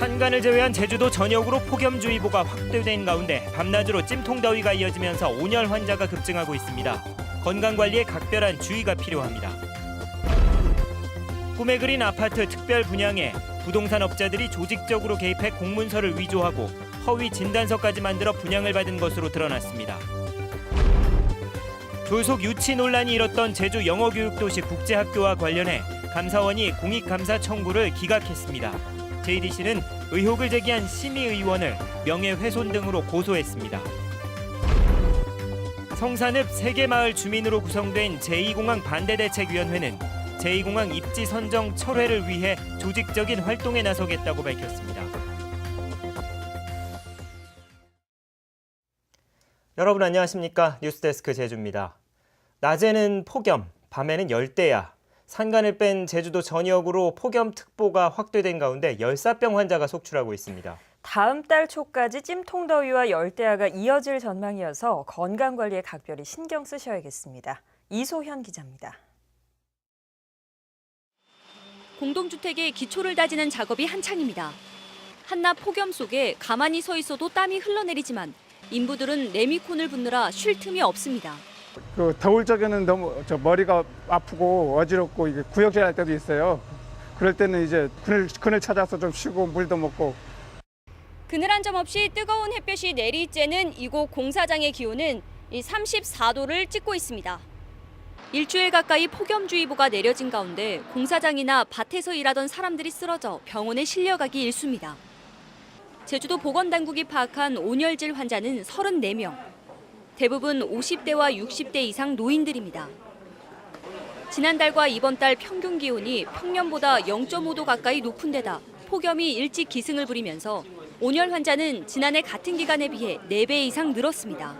산간을 제외한 제주도 전역으로 폭염주의보가 확대된 가운데 밤낮으로 찜통더위가 이어지면서 온열 환자가 급증하고 있습니다. 건강관리에 각별한 주의가 필요합니다. 꿈에 그린 아파트 특별 분양에 부동산 업자들이 조직적으로 개입해 공문서를 위조하고 허위 진단서까지 만들어 분양을 받은 것으로 드러났습니다. 졸속 유치 논란이 일었던 제주 영어교육도시 국제학교와 관련해 감사원이 공익감사 청구를 기각했습니다. JDC는 의혹을 제기한 심의의원을 명예훼손 등으로 고소했습니다. 성산읍 세계마을 주민으로 구성된 제2공항 반대대책위원회는 제2공항 입지 선정 철회를 위해 조직적인 활동에 나서겠다고 밝혔습니다. 여러분 안녕하십니까? 뉴스데스크 제주입니다. 낮에는 폭염, 밤에는 열대야. 산간을 뺀 제주도 전역으로 폭염특보가 확대된 가운데 열사병 환자가 속출하고 있습니다. 다음 달 초까지 찜통더위와 열대야가 이어질 전망이어서 건강관리에 각별히 신경 쓰셔야겠습니다. 이소현 기자입니다. 공동주택의 기초를 다지는 작업이 한창입니다. 한낮 폭염 속에 가만히 서 있어도 땀이 흘러내리지만 인부들은 레미콘을 붓느라 쉴 틈이 없습니다. 더울 적에는 너무 머리가 아프고 어지럽고 이게 구역질 할 때도 있어요. 그럴 때는 이제 그늘 찾아서 좀 쉬고 물도 먹고. 그늘 한 점 없이 뜨거운 햇볕이 내리쬐는 이곳 공사장의 기온은 34도를 찍고 있습니다. 일주일 가까이 폭염주의보가 내려진 가운데 공사장이나 밭에서 일하던 사람들이 쓰러져 병원에 실려가기 일쑤입니다. 제주도 보건당국이 파악한 온열질 환자는 34명. 대부분 50대와 60대 이상 노인들입니다. 지난달과 이번 달 평균 기온이 평년보다 0.5도 가까이 높은 데다 폭염이 일찍 기승을 부리면서 온열 환자는 지난해 같은 기간에 비해 4배 이상 늘었습니다.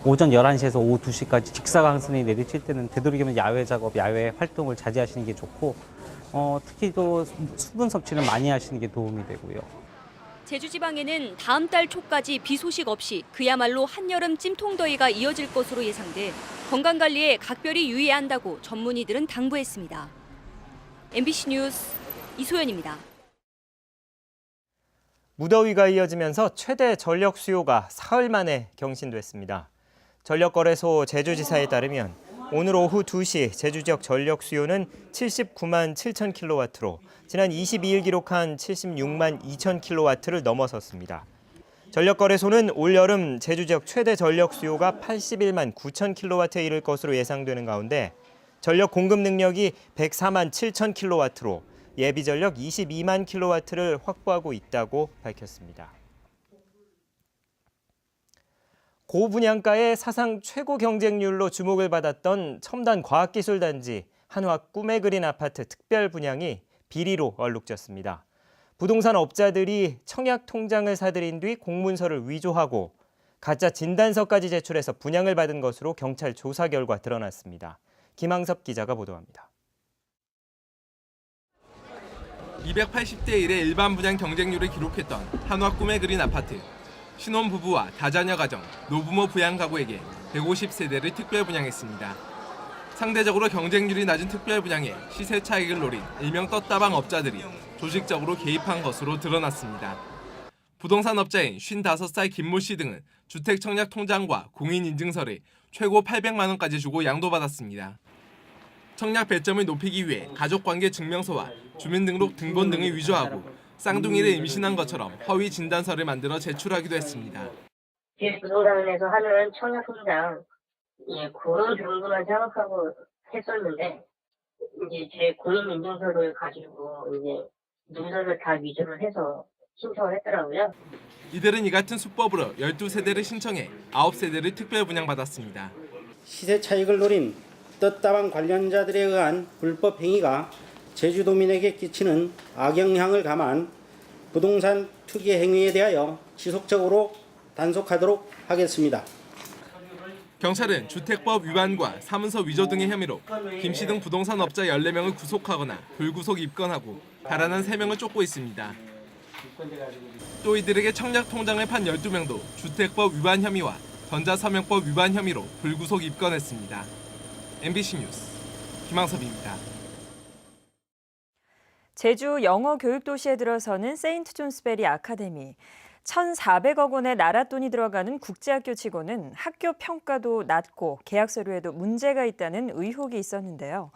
오전 11시에서 오후 2시까지 직사광선이 내리칠 때는 되도록이면 야외 작업, 야외 활동을 자제하시는 게 좋고 특히 또 수분 섭취는 많이 하시는 게 도움이 되고요. 제주 지방에는 다음 달 초까지 비 소식 없이 그야말로 한여름 찜통더위가 이어질 것으로 예상돼 건강관리에 각별히 유의해야 한다고 전문의들은 당부했습니다. MBC 뉴스 이소연입니다. 무더위가 이어지면서 최대 전력 수요가 사흘 만에 경신됐습니다. 전력거래소 제주지사에 따르면 오늘 오후 2시 제주 지역 전력 수요는 79만 7천 킬로와트로 지난 22일 기록한 76만 2천 킬로와트를 넘어섰습니다. 전력거래소는 올여름 제주 지역 최대 전력 수요가 81만 9천 킬로와트에 이를 것으로 예상되는 가운데 전력 공급 능력이 104만 7천 킬로와트로 예비 전력 22만 킬로와트를 확보하고 있다고 밝혔습니다. 고분양가의 사상 최고 경쟁률로 주목을 받았던 첨단 과학기술단지 한화 꿈에 그린 아파트 특별 분양이 비리로 얼룩졌습니다. 부동산 업자들이 청약 통장을 사들인 뒤 공문서를 위조하고 가짜 진단서까지 제출해서 분양을 받은 것으로 경찰 조사 결과 드러났습니다. 김항섭 기자가 보도합니다. 280대 1의 일반 분양 경쟁률을 기록했던 한화 꿈에 그린 아파트. 신혼부부와 다자녀 가정, 노부모 부양 가구에게 150세대를 특별 분양했습니다. 상대적으로 경쟁률이 낮은 특별 분양에 시세 차익을 노린 일명 떴다방 업자들이 조직적으로 개입한 것으로 드러났습니다. 부동산 업자인 55살 김모 씨 등은 주택 청약 통장과 공인인증서를 최고 800만 원까지 주고 양도받았습니다. 청약 배점을 높이기 위해 가족관계 증명서와 주민등록 등본 등을 위조하고 쌍둥이를 임신한 것처럼 허위 진단서를 만들어 제출하기도 했습니다. 부동산에서 하는 청약 통장 그런 정도만 생각하고 했었는데 이제 제 공인인증서를 가지고 이제 문서를 다 위조를 해서 신청을 했더라고요. 이들은 이 같은 수법으로 12세대를 신청해 9세대를 특별 분양받았습니다. 시세 차익을 노린 떴다방 관련자들에 의한 불법 행위가 제주도민에게 끼치는 악영향을 감안 부동산 투기 행위에 대하여 지속적으로 단속하도록 하겠습니다. 경찰은 주택법 위반과 사문서 위조 등의 혐의로 김 씨 등 부동산 업자 14명을 구속하거나 불구속 입건하고 달아난 3명을 쫓고 있습니다. 또 이들에게 청약 통장을 판 12명도 주택법 위반 혐의와 전자서명법 위반 혐의로 불구속 입건했습니다. MBC 뉴스 김항섭입니다. 제주 영어 교육 도시에 들어서는 세인트 존스베리 아카데미. 1,400억 원의 나라 돈이 들어가는 국제학교 치고는 학교 평가도 낮고 계약 서류에도 문제가 있다는 의혹이 있었는데요.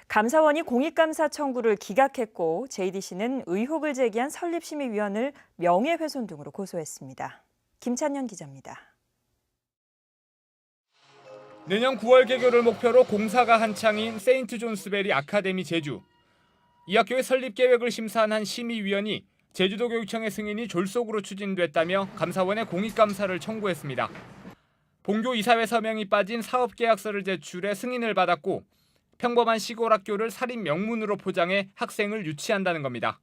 감사원이 공익감사 청구를 기각했고 JDC는 의혹을 제기한 설립심의위원을 명예훼손 등으로 고소했습니다. 김찬현 기자입니다. 내년 9월 개교를 목표로 공사가 한창인 세인트 존스베리 아카데미 제주. 이 학교의 설립 계획을 심사한 한 심의위원이 제주도 교육청의 승인이 졸속으로 추진됐다며 감사원에 공익감사를 청구했습니다. 본교 이사회 서명이 빠진 사업계약서를 제출해 승인을 받았고 평범한 시골 학교를 사립 명문으로 포장해 학생을 유치한다는 겁니다.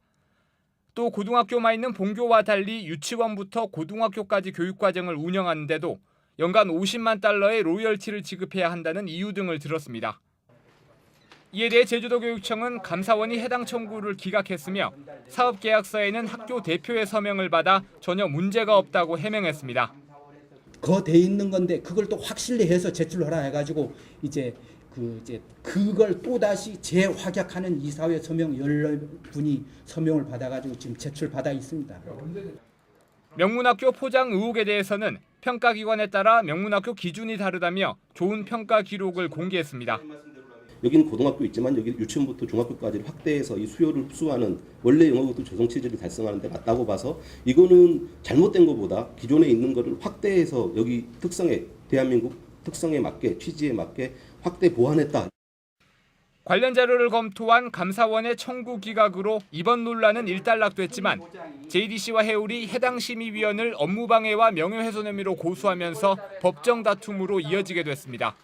또 고등학교만 있는 본교와 달리 유치원부터 고등학교까지 교육과정을 운영하는데도 연간 50만 달러의 로열티를 지급해야 한다는 이유 등을 들었습니다. 이에 대해 제주도 교육청은 감사원이 해당 청구를 기각했으며 사업계약서에는 학교 대표의 서명을 받아 전혀 문제가 없다고 해명했습니다. 돼 있는 건데 그걸 또 확실히 해서 제출하라 해가지고 그걸 또 다시 재확약하는 이사회 서명 10분이 서명을 받아가지고 지금 제출받아 있습니다. 명문학교 포장 의혹에 대해서는 평가기관에 따라 명문학교 기준이 다르다며 좋은 평가 기록을 공개했습니다. 여기는 고등학교 있지만 여기 유치원부터 중학교까지 확대해서 이 수요를 흡수하는 원래 영어교육 조성 체제를 달성하는 데 맞다고 봐서 이거는 잘못된 것보다 기존에 있는 거를 확대해서 여기 특성에 대한민국 특성에 맞게 취지에 맞게 확대 보완했다. 관련 자료를 검토한 감사원의 청구 기각으로 이번 논란은 일단락됐지만 JDC와 해울이 해당 심의위원을 업무방해와 명예훼손 혐의로 고소하면서 법정 다툼으로 이어지게 됐습니다.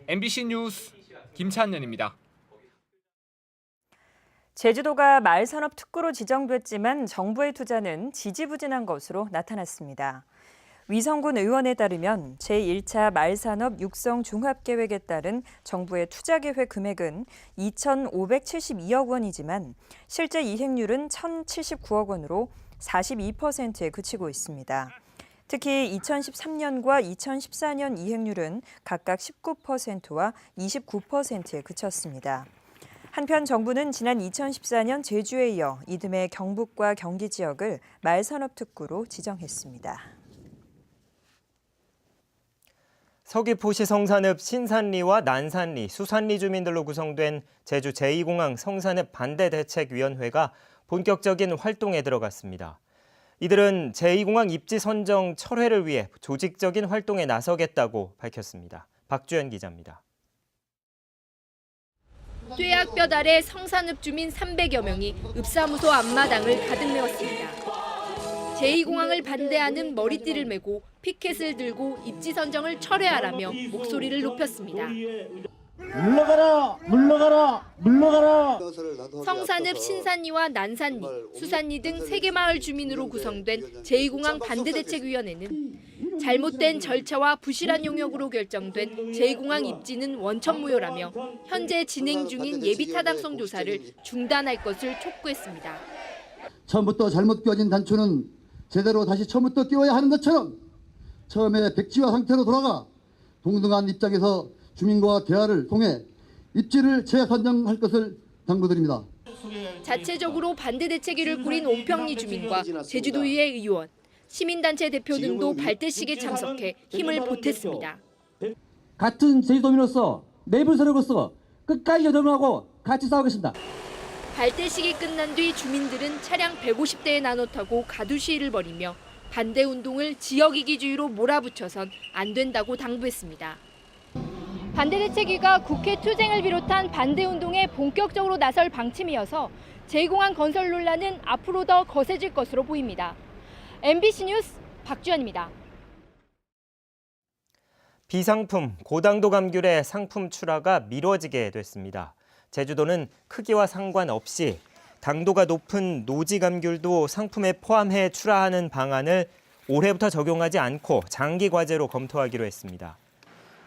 MBC 뉴스 김찬현입니다. 제주도가 말산업 특구로 지정됐지만 정부의 투자는 지지부진한 것으로 나타났습니다. 위성군 의원에 따르면 제1차 말산업 육성 종합계획에 따른 정부의 투자계획 금액은 2,572억 원이지만 실제 이행률은 1,079억 원으로 42%에 그치고 있습니다. 특히 2013년과 2014년 이행률은 각각 19%와 29%에 그쳤습니다. 한편 정부는 지난 2014년 제주에 이어 이듬해 경북과 경기 지역을 말산업 특구로 지정했습니다. 서귀포시 성산읍 신산리와 난산리, 수산리 주민들로 구성된 제주 제2공항 성산읍 반대대책위원회가 본격적인 활동에 들어갔습니다. 이들은 제2공항 입지 선정 철회를 위해 조직적인 활동에 나서겠다고 밝혔습니다. 박주연 기자입니다. 뙤약볕 아래 성산읍 주민 300여 명이 읍사무소 앞마당을 가득 메웠습니다. 제2공항을 반대하는 머리띠를 메고 피켓을 들고 입지 선정을 철회하라며 목소리를 높였습니다. 물러가라! 물러가라! 물러가라! 성산읍 신산리와 난산리, 수산리 등 3개 마을 주민으로 구성된 제2공항 반대대책위원회는 잘못된 절차와 부실한 용역으로 결정된 제2공항 입지는 원천무효라며 현재 진행 중인 예비타당성 조사를 중단할 것을 촉구했습니다. 처음부터 잘못 끼워진 단초는 제대로 다시 처음부터 끼워야 하는 것처럼 처음에 백지화 상태로 돌아가 동등한 입장에서 주민과 대화를 통해 입지를 재선정할 것을 당부드립니다. 자체적으로 반대대책위를 꾸린 온평리 주민과 제주도의회 의원, 시민단체 대표 등도 발대식에 참석해 힘을 보탰습니다. 같은 제주도민으로서 내부 세력으로서 끝까지 여정하고 같이 싸우겠습니다. 발대식이 끝난 뒤 주민들은 차량 150대에 나눠 타고 가두 시위를 벌이며 반대 운동을 지역 이기주의로 몰아붙여선 안 된다고 당부했습니다. 반대대책위가 국회 투쟁을 비롯한 반대 운동에 본격적으로 나설 방침이어서 제2공항 건설 논란은 앞으로 더 거세질 것으로 보입니다. MBC 뉴스 박주연입니다. 비상품 고당도 감귤의 상품 출하가 미뤄지게 됐습니다. 제주도는 크기와 상관없이 당도가 높은 노지 감귤도 상품에 포함해 출하하는 방안을 올해부터 적용하지 않고 장기 과제로 검토하기로 했습니다.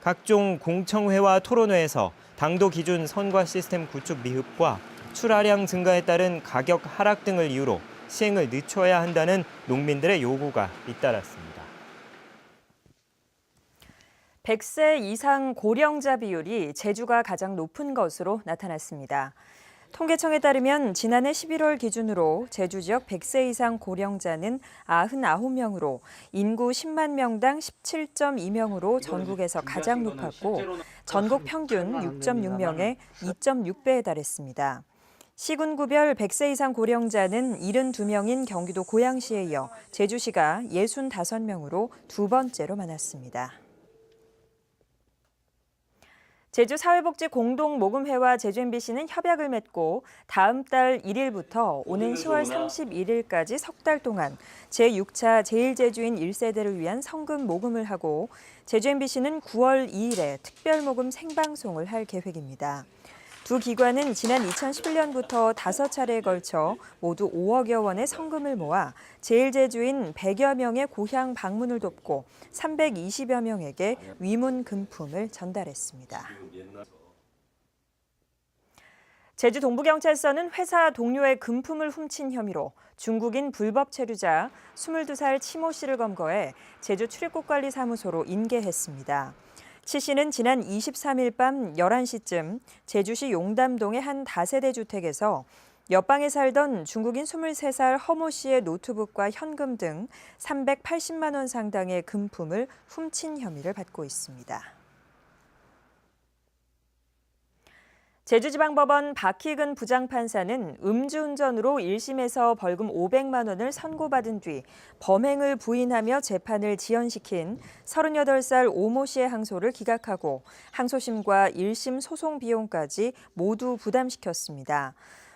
각종 공청회와 토론회에서 당도 기준 선과 시스템 구축 미흡과 출하량 증가에 따른 가격 하락 등을 이유로 시행을 늦춰야 한다는 농민들의 요구가 잇따랐습니다. 100세 이상 고령자 비율이 제주가 가장 높은 것으로 나타났습니다. 통계청에 따르면 지난해 11월 기준으로 제주 지역 100세 이상 고령자는 99명으로 인구 10만 명당 17.2명으로 전국에서 가장 높았고 전국 평균 6.6명에 2.6배에 달했습니다. 시군구별 100세 이상 고령자는 72명인 경기도 고양시에 이어 제주시가 65명으로 두 번째로 많았습니다. 제주사회복지공동모금회와 제주 MBC는 협약을 맺고 다음 달 1일부터 오는 10월 31일까지 석 달 동안 제6차 제일제주인 1세대를 위한 성금 모금을 하고 제주 MBC는 9월 2일에 특별모금 생방송을 할 계획입니다. 두 기관은 지난 2011년부터 5차례에 걸쳐 모두 5억여 원의 성금을 모아 제일제주인 100여 명의 고향 방문을 돕고 320여 명에게 위문 금품을 전달했습니다. 제주 동부경찰서는 회사 동료의 금품을 훔친 혐의로 중국인 불법 체류자 22살 치모 씨를 검거해 제주 출입국관리사무소로 인계했습니다. 치 씨는 지난 23일 밤 11시쯤 제주시 용담동의 한 다세대 주택에서 옆방에 살던 중국인 23살 허모 씨의 노트북과 현금 등 380만 원 상당의 금품을 훔친 혐의를 받고 있습니다. 제주지방법원 박희근 부장판사는 음주운전으로 1심에서 벌금 500만 원을 선고받은 뒤 범행을 부인하며 재판을 지연시킨 38살 오모 씨의 항소를 기각하고 항소심과 1심 소송 비용까지 모두 부담시켰습니다.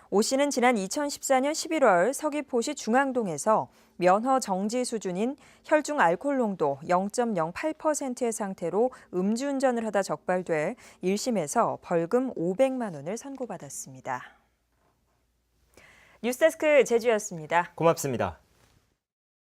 오 씨는 지난 2014년 11월 서귀포시 중앙동에서 면허 정지 수준인 혈중 알코올 농도 0.08%의 상태로 음주운전을 하다 적발돼 1심에서 벌금 500만 원을 선고받았습니다. 뉴스데스크 제주였습니다. 고맙습니다.